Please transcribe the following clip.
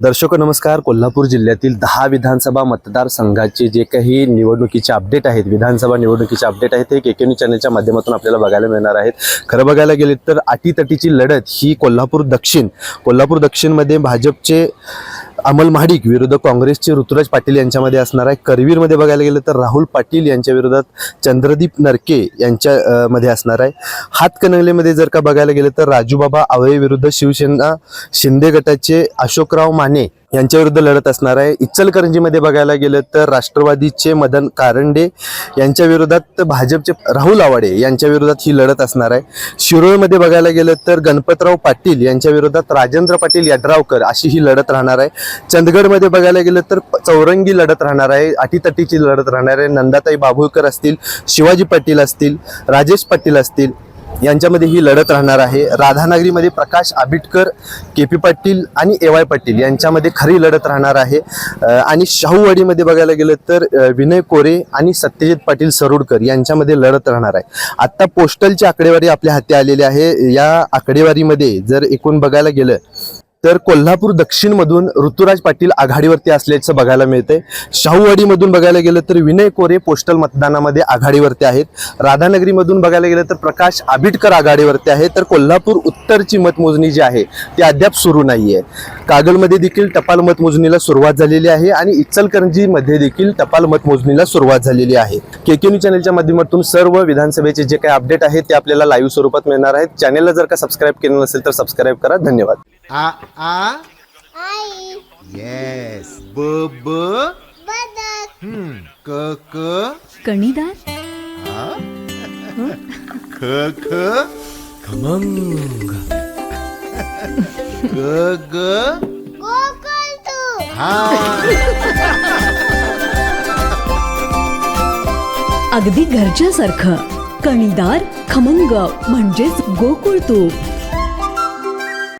दर्शको नमस्कार. कोल्हापूर जिल्ह्यातील 10 विधानसभा मतदारसंघाचे जे काही निवडणुकीचे अपडेट आहेत, विधानसभा निवडणुकीचे अपडेट आहेत, ते केके न्यूज चॅनलच्या माध्यमातून आपल्याला बघायला मिळणार आहेत. खरं बघायला गेले तर अटीतटीची लढत ही कोल्हापूर दक्षिणमध्ये भाजपचे अमल महाडिक विरुद्ध काँग्रेसचे ऋतुराज पाटील यांच्यामध्ये असणार आहे. करवीरमध्ये बघायला गेलं तर राहुल पाटील यांच्या विरोधात चंद्रदीप नरके यांच्या मध्ये असणार आहे. हातकणंगलेमध्ये जर का बघायला गेलं तर राजूबाबा आवळे विरुद्ध शिवसेना शिंदे गटाचे अशोकराव माने यांच्या विरुद्ध लढत असणार आहे. इचलकरंजीमध्ये बघायला गेलं तर राष्ट्रवादीचे मदन कारंडे यांच्या विरोधात भाजपचे राहुल आवाडे यांच्या विरोधात ही लढत असणार आहे. शिरोळमध्ये बघायला गेलं तर गणपतराव पाटील यांच्या विरोधात राजेंद्र पाटील यड्रावकर अशी ही लढत राहणार आहे. चंदगडमध्ये बघायला गेलं तर चौरंगी लढत राहणार आहे, अटीतटीची लढत राहणार आहे. नंदाताई बाभुळकर असतील, शिवाजी पाटील असतील, राजेश पाटील असतील यांच्यामध्ये ही लढत राहणार आहे. राधानगरीमध्ये प्रकाश आबिटकर, केपी पाटील आणि एवाय पाटील यांच्यामध्ये खरी लढत राहणार आहे. आणि शाहूवाडीमध्ये बघायला गेलं तर विनय कोरे आणि सत्यजित पाटील सरोडकर यांच्यामध्ये लढत राहणार आहे. आता पोस्टलची आकडेवारी आपल्या हाती आलेली आहे. या आकडेवारीमध्ये जर एकूण बघायला गेलं तर कोल्हापूर दक्षिणमधून ऋतुराज पाटील आघाडीवरती असल्याचं बघायला मिळतंय. शाहूवाडीमधून बघायला गेलं तर विनय कोरे पोस्टल मतदानामध्ये आघाडीवरती आहेत. राधानगरीमधून बघायला गेलं तर प्रकाश आबिटकर आघाडीवरती आहे. तर कोल्हापूर उत्तरची मतमोजणी जी आहे ती अद्याप सुरू नाही आहे. कागलमध्ये देखील टपाल मतमोजणीला सुरुवात झालेली आहे आणि इचलकरंजीमध्ये देखील टपाल मतमोजणीला सुरुवात झालेली आहे. केके न्यूज चॅनलच्या माध्यमातून सर्व विधानसभेचे जे काही अपडेट आहेत ते आपल्याला लाईव्ह स्वरूपात मिळणार आहेत. चॅनलला जर का सबस्क्राईब केलं नसेल तर सबस्क्राईब करा. धन्यवाद. आई येस ब ब बदक क क कणीदार ख ख खमंग ग ग गोकुळ तू हा अगदी घरच्यासारखं. कणीदार खमंग म्हणजेच गोकुळ तूप.